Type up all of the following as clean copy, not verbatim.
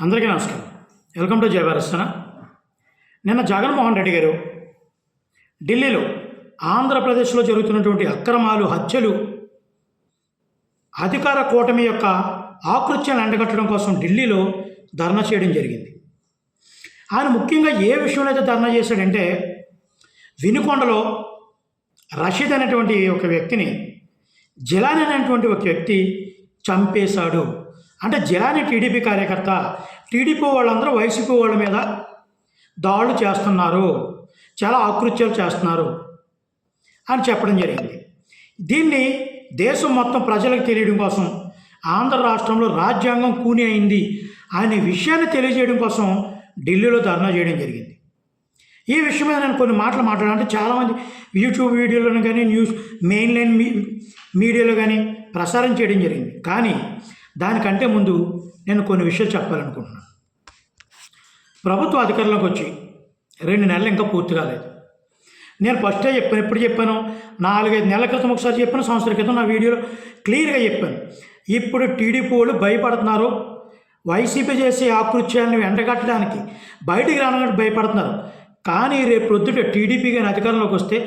అందరికీ నమస్కారం. Welcome to జయభారస్తన. నిన్న జగన్మోహన్ రెడ్డి గారు ఢిల్లీలో ఆంధ్రప్రదేశ్లో జరుగుతున్నటువంటి అక్రమాలు, హత్యలు, అధికార కూటమి యొక్క ఆకృత్యాన్ని ఎండగట్టడం కోసం ఢిల్లీలో ధర్నా చేయడం జరిగింది. ఆయన ముఖ్యంగా ఏ విషయంలో అయితే ధర్నా చేశాడంటే, వినుకొండలో రషీద్ అనేటువంటి ఒక వ్యక్తిని జిలానీ అనేటువంటి ఒక వ్యక్తి చంపేశాడు. అంటే జిలానీ టీడీపీ కార్యకర్త, టీడీపీ వాళ్ళందరూ వైసీపీ వాళ్ళ మీద దాడులు చేస్తున్నారు, చాలా ఆకృత్యాలు చేస్తున్నారు అని చెప్పడం జరిగింది. దీన్ని దేశం మొత్తం ప్రజలకు తెలియడం కోసం, ఆంధ్ర రాష్ట్రంలో రాజ్యాంగం కూని అయింది అనే విషయాన్ని తెలియజేయడం కోసం ఢిల్లీలో ధర్నా చేయడం జరిగింది. ఈ విషయం మీద నేను కొన్ని మాటలు మాట్లాడాలంటే చాలామంది యూట్యూబ్ వీడియోలను కానీ మెయిన్ లైన్ మీడియాలో కానీ ప్రసారం చేయడం జరిగింది. కానీ దానికంటే ముందు నేను కొన్ని విషయాలు చెప్పాలనుకుంటున్నాను. ప్రభుత్వ అధికారంలోకి వచ్చి 2 నెలలు ఇంకా పూర్తి కాలేదు. నేను ఫస్టే చెప్పాను, ఎప్పుడు చెప్పాను, 4-5 నెలల క్రితం ఒకసారి చెప్పాను, సంవత్సరం క్రితం నా వీడియోలో క్లియర్గా చెప్పాను. ఇప్పుడు టీడీపీ వాళ్ళు భయపడుతున్నారు, వైసీపీ చేసే ఆకృత్యాలను ఎండగట్టడానికి బయటికి రావడానికి భయపడుతున్నారు. కానీ రేపు ప్రొద్దుట టీడీపీ కానీ అధికారంలోకి వస్తే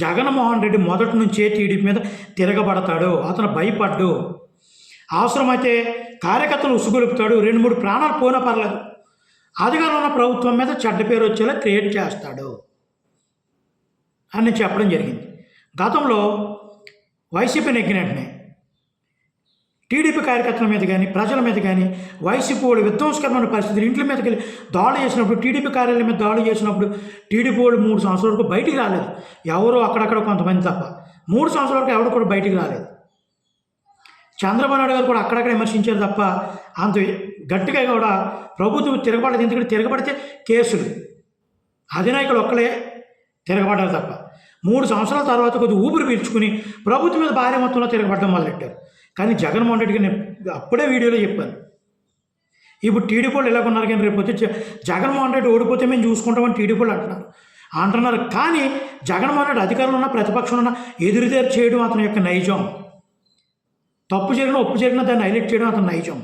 జగన్మోహన్ రెడ్డి మొదటి నుంచే టీడీపీ మీద తిరగబడతాడు. అతను భయపడ్డు. అవసరమైతే కార్యకర్తలు ఉసుగొలుపుతాడు. 2-3 ప్రాణాలు పోయినా పర్లేదు, అధికారంలో ఉన్న ప్రభుత్వం మీద చెడ్డ పేరు వచ్చేలా క్రియేట్ చేస్తాడు అని చెప్పడం జరిగింది. గతంలో వైసీపీ నెగ్గిన వెంటనే టీడీపీ కార్యకర్తల మీద కానీ ప్రజల మీద కానీ వైసీపీ వాళ్ళు విధ్వంసకరమైన పరిస్థితులు, ఇంట్ల మీదకి వెళ్ళి దాడులు చేసినప్పుడు, టీడీపీ కార్యాలయం మీద దాడులు చేసినప్పుడు టీడీపీ వాళ్ళు 3 సంవత్సరాల వరకు బయటికి రాలేదు. ఎవరో అక్కడక్కడ కొంతమంది తప్ప 3 సంవత్సరాల వరకు ఎవరు కూడా బయటికి రాలేదు. చంద్రబాబు నాయుడు గారు కూడా అక్కడక్కడ విమర్శించారు తప్ప అంత గట్టిగా కూడా ప్రభుత్వం తిరగబడలేదు. ఎందుకంటే తిరగబడితే కేసులు, అధినాయకులు ఒక్కలే తిరగబడ్డారు తప్ప 3 సంవత్సరాల తర్వాత కొద్దిగా ఊపిరి పీల్చుకుని ప్రభుత్వం మీద భారీ మొత్తంలో తిరగబడడం మొదలెట్టారు. కానీ జగన్మోహన్ రెడ్డికి నేను అప్పుడే వీడియోలో చెప్పాను, ఇప్పుడు టీడీపీ వాళ్ళు ఎలాగున్నారు, కానీ రేపు వచ్చి జగన్మోహన్ రెడ్డి ఓడిపోతే మేము చూసుకుంటామని టీడీపీ వాళ్ళు అంటున్నారు. కానీ జగన్మోహన్ రెడ్డి అధికారంలో ఉన్న ప్రతిపక్షంలో ఉన్న ఎదురుదేరు చేయడం అతని యొక్క నైజం. తప్పు జరిగినా ఒప్పు జరిగినా దాన్ని హైలైట్ చేయడం అతని నైజం.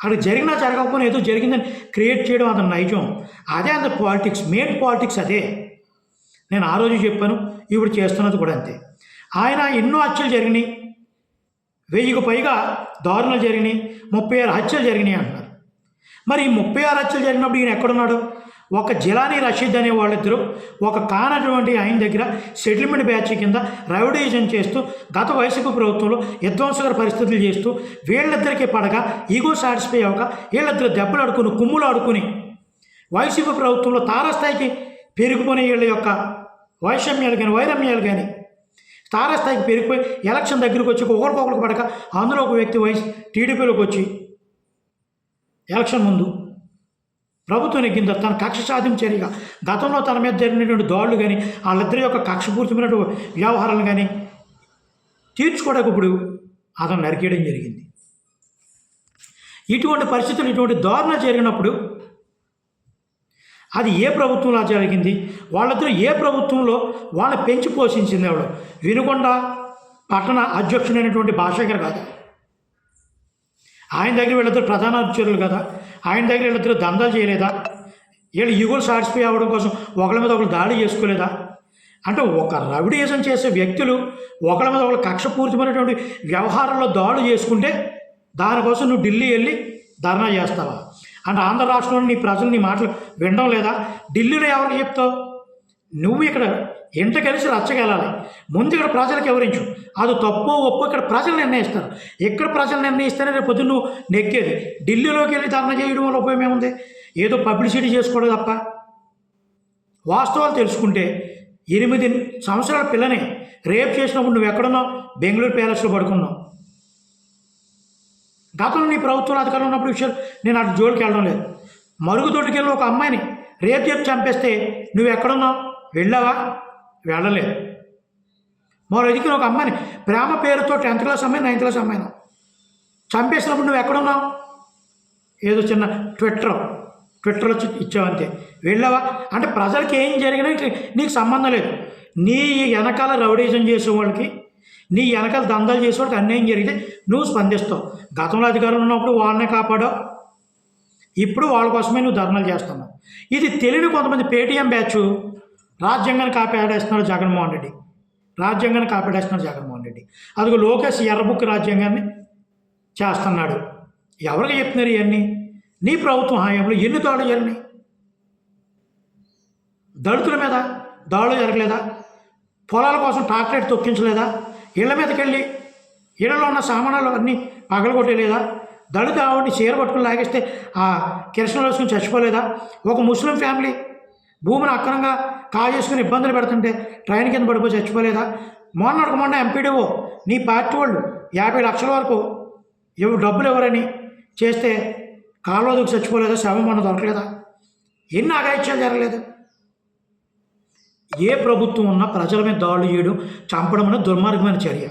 అక్కడ జరిగినా జరగకపోయినా ఏదో జరిగిందని క్రియేట్ చేయడం అతని నైజం. అదే అంత పాలిటిక్స్, మెయిన్ పాలిటిక్స్ అదే. నేను ఆ రోజు చెప్పాను, ఇప్పుడు చేస్తున్నది కూడా అంతే. ఆయన ఎన్నో హత్యలు జరిగినాయి, 1000కు పైగా దారుణాలు జరిగినాయి, 36 హత్యలు జరిగినాయి అంటున్నారు. మరి ఈ 36 హత్యలు జరిగినప్పుడు ఈయన ఎక్కడున్నాడు? ఒక జిలానీ రషీద్ అనే వాళ్ళిద్దరూ ఒక కానటువంటి ఆయన దగ్గర సెటిల్మెంట్ బ్యాచ్ కింద రౌడీజం చేస్తూ గత వైసీపీ ప్రభుత్వంలో విధ్వంసకర పరిస్థితులు చేస్తూ వీళ్ళిద్దరికీ పడగా ఈగో సాటిస్ఫై అవ్వక వీళ్ళిద్దరు దెబ్బలు ఆడుకుని, కుమ్ములు ఆడుకుని వైసీపీ ప్రభుత్వంలో తారాస్థాయికి పెరిగిపోయిన వీళ్ళ యొక్క వైషమ్యాలు కానీ వైరమ్యాలు కానీ తారాస్థాయికి పెరిగిపోయి ఎలక్షన్ దగ్గరికి వచ్చి ఒకరికొకరికి పడక అందులో ఒక వ్యక్తి టీడీపీలోకి వచ్చి ఎలక్షన్ ముందు ప్రభుత్వం నెగ్గింది. తన కక్ష సాధింపు చర్యగా గతంలో తన మీద జరిగినటువంటి దాడులు కానీ వాళ్ళిద్దరి యొక్క కక్షపూరితమైనటువంటి వ్యవహారాలు కానీ తీర్చుకోవడానికి ఇప్పుడు అతను నరికేయడం జరిగింది. ఇటువంటి పరిస్థితులు, ఇటువంటి దారుణ జరిగినప్పుడు అది ఏ ప్రభుత్వంలో జరిగింది? వాళ్ళిద్దరూ ఏ ప్రభుత్వంలో వాళ్ళని పెంచి పోషించింది ఎవడు? వినుకొండ పట్టణ అధ్యక్షుడైనటువంటి భాషాకర్ కాదు. ఆయన దగ్గర వీళ్ళిద్దరు ప్రధాన అధ్యక్షులు కదా, ఆయన దగ్గర వీళ్ళిద్దరు దందాలు చేయలేదా? వీళ్ళు ఈగోలు సాటిస్ఫై అవ్వడం కోసం ఒకళ్ళ మీద ఒకరు దాడి చేసుకోలేదా? అంటే ఒక రౌడీజం చేసే వ్యక్తులు ఒకళ్ళ మీద ఒకళ్ళు కక్షపూరితమైనటువంటి వ్యవహారంలో దాడులు చేసుకుంటే దానికోసం నువ్వు ఢిల్లీ వెళ్ళి ధర్నా చేస్తావా? అంటే ఆంధ్ర రాష్ట్రంలో నీ ప్రజలు నీ మాటలు వినడం లేదా? ఢిల్లీలో ఎవరికి చెప్తావు? నువ్వు ఇక్కడ ఇంట కలిసి రచ్చగెలాలి. ముందు ఇక్కడ ప్రజలకు వివరించు. అది తప్పో ఒప్పో ఇక్కడ ప్రజలు నిర్ణయిస్తారు. ఇక్కడ ప్రజలు నిర్ణయిస్తేనే రేపు పొద్దున్న నువ్వు నెగ్గేది. ఢిల్లీలోకి వెళ్ళి ధర్నా చేయడం వల్ల ఉపయోగం ఏముంది? ఏదో పబ్లిసిటీ చేసుకోవడం తప్ప. వాస్తవాలు తెలుసుకుంటే 8 సంవత్సరాల పిల్లని రేప్ చేసినప్పుడు నువ్వు ఎక్కడున్నావు? బెంగళూరు ప్యాలెస్లో పడుకున్నావు. గతంలో నీ ప్రభుత్వంలో అధికారంలో ఉన్నప్పుడు విషయాలు నేను అటు జోలికి వెళ్ళడం లేదు. మరుగుదొడ్డికి వెళ్ళి ఒక అమ్మాయిని రేప్ చేసి చంపేస్తే నువ్వు ఎక్కడున్నావు? వెళ్ళావా? వెళ్ళలేదు. మరో ఎదిగిన ఒక అమ్మాయిని ప్రేమ పేరుతో 10th క్లాస్ అమ్మాయి, 9th క్లాస్ అమ్మాయినా చంపేసినప్పుడు నువ్వు ఎక్కడున్నావు? ఏదో చిన్న ట్విట్టర్లో ఇచ్చావంతే. వెళ్ళావా? అంటే ప్రజలకి ఏం జరిగినా నీకు సంబంధం లేదు. నీ వెనకాల రౌడీజం చేసే వాళ్ళకి, నీ వెనకాల దందాలు చేసేవాడికి అన్యాయం జరిగితే నువ్వు స్పందిస్తావు. గతంలో అధికారంలో ఉన్నప్పుడు వాళ్ళనే కాపాడావు, ఇప్పుడు వాళ్ళ కోసమే నువ్వు ధర్నాలు చేస్తున్నావు. ఇది తెలియని కొంతమంది పేటీఎం బ్యాచ్ రాజ్యాంగాన్ని కాపాడేస్తున్నాడు జగన్మోహన్ రెడ్డి. రాజ్యాంగాన్ని కాపాడేస్తున్నాడు జగన్మోహన్ రెడ్డి. అదిగో లోకేష్ ఎర్రబుక్ రాజ్యాంగాన్ని చేస్తున్నాడు. ఎవరికి చెప్తున్నారు ఇవన్నీ? నీ ప్రభుత్వం హయాంలో ఎన్ని దాడులు జరిగినాయి? దళితుల మీద దాడులు జరగలేదా? పొలాల కోసం ట్రాక్టర్ తొక్కించలేదా? ఇళ్ల మీదకి వెళ్ళి ఇళ్లలో ఉన్న సామానాలు అన్నీ పగలగొట్టలేదా? దళిత ఆవిడ్ని చీర పట్టుకుని లాగేస్తే ఆ కిరసనలు వేసుకుని చచ్చిపోలేదా? ఒక ముస్లిం ఫ్యామిలీ భూమిని అక్రమంగా కాజేసుకుని ఇబ్బందులు పెడుతుంటే ట్రైన్ కింద పడిపోయి చచ్చిపోలేదా? మొన్న ఎంపీడీఓ నీ పార్టీ వాళ్ళు 50 లక్షల వరకు డబ్బులు ఎవరని చేస్తే కాలువ దూకి చచ్చిపోలేదా? శవం మొన్న దొరకలేదా? ఎన్ని అఘాయిత్యాలు జరగలేదు? ఏ ప్రభుత్వం ఉన్నా ప్రజల మీద దాడులు చేయడం, చంపడం అనే దుర్మార్గమైన చర్య.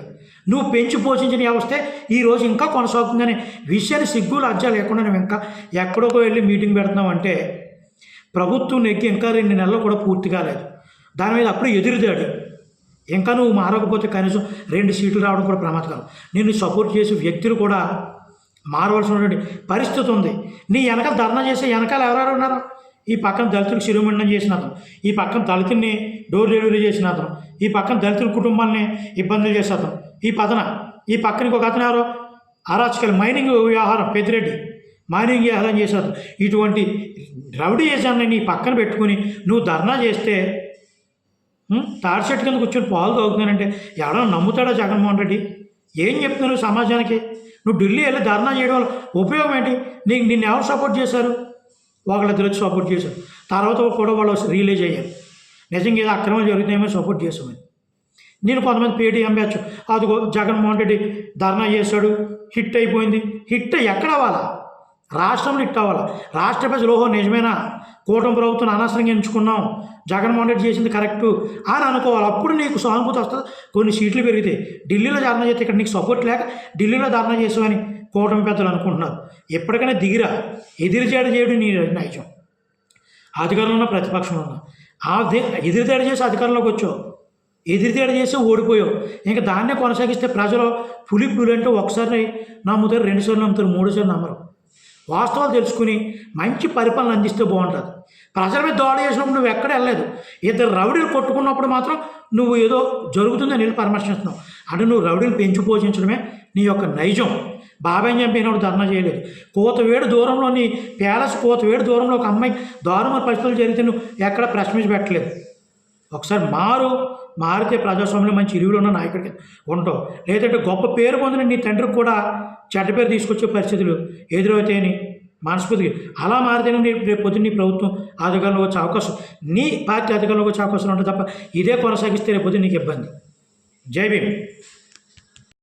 నువ్వు పెంచి పోషించిన వ్యవస్థే ఈరోజు ఇంకా కొనసాగుతుందనే విషయాన్ని సిగ్గు లజ్జ లేకుండా నువ్వు ఇంకా ఎక్కడికో వెళ్ళి మీటింగ్ పెడుతున్నావు అంటే ప్రభుత్వం నెగ్గి ఇంకా 2 నెలలు కూడా పూర్తి కాలేదు. దాని మీద అప్పుడు ఎదురుదాడు. ఇంకా నువ్వు మారకపోతే కనీసం 2 సీట్లు రావడం కూడా ప్రమాదకరం. నిన్ను సపోర్ట్ చేసే వ్యక్తులు కూడా మారవలసినటువంటి పరిస్థితి ఉంది. నీ వెనకాల ధర్నా చేసే వెనకాల ఎవరెవరు ఉన్నారు? ఈ పక్కన దళితులకు శిరోమండనం చేసిన అతను, ఈ పక్కన దళితుల్ని డోర్ డెలివరీ చేసిన అతను, ఈ పక్కన దళితుల కుటుంబాన్ని ఇబ్బందులు చేసే అతను, ఈ పక్కన ఇంకొక అతను ఎవరో అరాచకాలు మైనింగ్ వ్యవహారం పెద్దిరెడ్డి మైనింగ్ వ్యవహారం చేశారు. ఇటువంటి రౌడీ చేశాన్ని నీ పక్కన పెట్టుకుని నువ్వు ధర్నా చేస్తే తాడి చెట్టు కింద కూర్చొని పాలు తాగుతున్నానంటే ఎవరైనా నమ్ముతాడా జగన్మోహన్ రెడ్డి? ఏం చెప్తున్నావు సమాజానికి? నువ్వు ఢిల్లీ వెళ్ళి ధర్నా చేయడం వల్ల ఉపయోగం ఏంటి? నిన్ను ఎవరు సపోర్ట్ చేశారు? ఒకళ్ళిద్దరు వచ్చి సపోర్ట్ చేశారు. తర్వాత కూడా వాళ్ళు రియలైజ్ అయ్యారు నిజంగా ఏదో అక్రమాలు జరుగుతాయేమో సపోర్ట్ చేసామని. నేను కొంతమంది పేటీఎం బ్యాచ్ అదిగో జగన్మోహన్ రెడ్డి ధర్నా చేశాడు, హిట్ అయిపోయింది. హిట్ ఎక్కడ అవ్వాలా? రాష్ట్రంలో హిట్ అవ్వాలా? రాష్ట్ర ప్రజలు ఓహో నిజమేనా కూటమి ప్రభుత్వం అనవసరంగా ఎంచుకున్నాం, జగన్మోహన్ రెడ్డి చేసింది కరెక్టు అని అనుకోవాలి. అప్పుడు నీకు సానుభూతి వస్తుంది, కొన్ని సీట్లు పెరిగితే. ఢిల్లీలో ధర్నా చేస్తే ఇక్కడ నీకు సపోర్ట్ లేక ఢిల్లీలో ధర్నా చేసామని కూటమి పెద్దలు అనుకుంటున్నారు. ఎప్పటికైనా దిగిరా, ఎదురుచేడు చేయడం నీ నైజం. అధికారంలో ఉన్న ప్రతిపక్షంలో ఉన్న ఎదురుదాడి చేసి అధికారంలోకి వచ్చావు, ఎదురుదాడి చేసి ఓడిపోయావు. ఇంకా దాన్నే కొనసాగిస్తే ప్రజలు పులి అంటే ఒకసారి నమ్ముతారు, 2 సార్లు నమ్ముతారు, 3 సార్లు నమ్మరు. వాస్తవాలు తెలుసుకుని మంచి పరిపాలన అందిస్తే బాగుంటుంది. ప్రజల మీద దాడి చేసినప్పుడు నువ్వు ఎక్కడ వెళ్ళలేదు. ఇద్దరు రౌడీలు కొట్టుకున్నప్పుడు మాత్రం నువ్వు ఏదో జరుగుతుందని వెళ్ళి పరామర్శిస్తున్నావు. అంటే నువ్వు రౌడీలు పెంచి పోషించడమే నీ యొక్క నైజం. బాబాయ్ చంపినప్పుడు ధర్నా చేయలేదు. కోతవేడు దూరంలో నీ ప్యాలెస్ కోతవేడు దూరంలో ఒక అమ్మాయి దారుణ పరిస్థితులు జరిగితే నువ్వు ఎక్కడ ప్రశ్నించి పెట్టలేదు. ఒకసారి మారితే ప్రజాస్వామ్యంలో మంచి ఇరువులు ఉన్న నాయకుడికి ఉంటావు. లేదంటే గొప్ప పేరు పొందిన నీ తండ్రికి కూడా చెడ్డ పేరు తీసుకొచ్చే పరిస్థితులు ఎదురవుతాయని మనస్ఫూర్తిగా అలా మారితేనే రేపు పొద్దున్న నీ ప్రభుత్వం అధికారంలోకి వచ్చే అవకాశం, నీ పార్టీ అధికారంలోకి వచ్చే అవకాశం ఉంటుంది తప్ప ఇదే కొనసాగిస్తే రేపు పొద్దున్న నీకు ఇబ్బంది. జై భీమ్.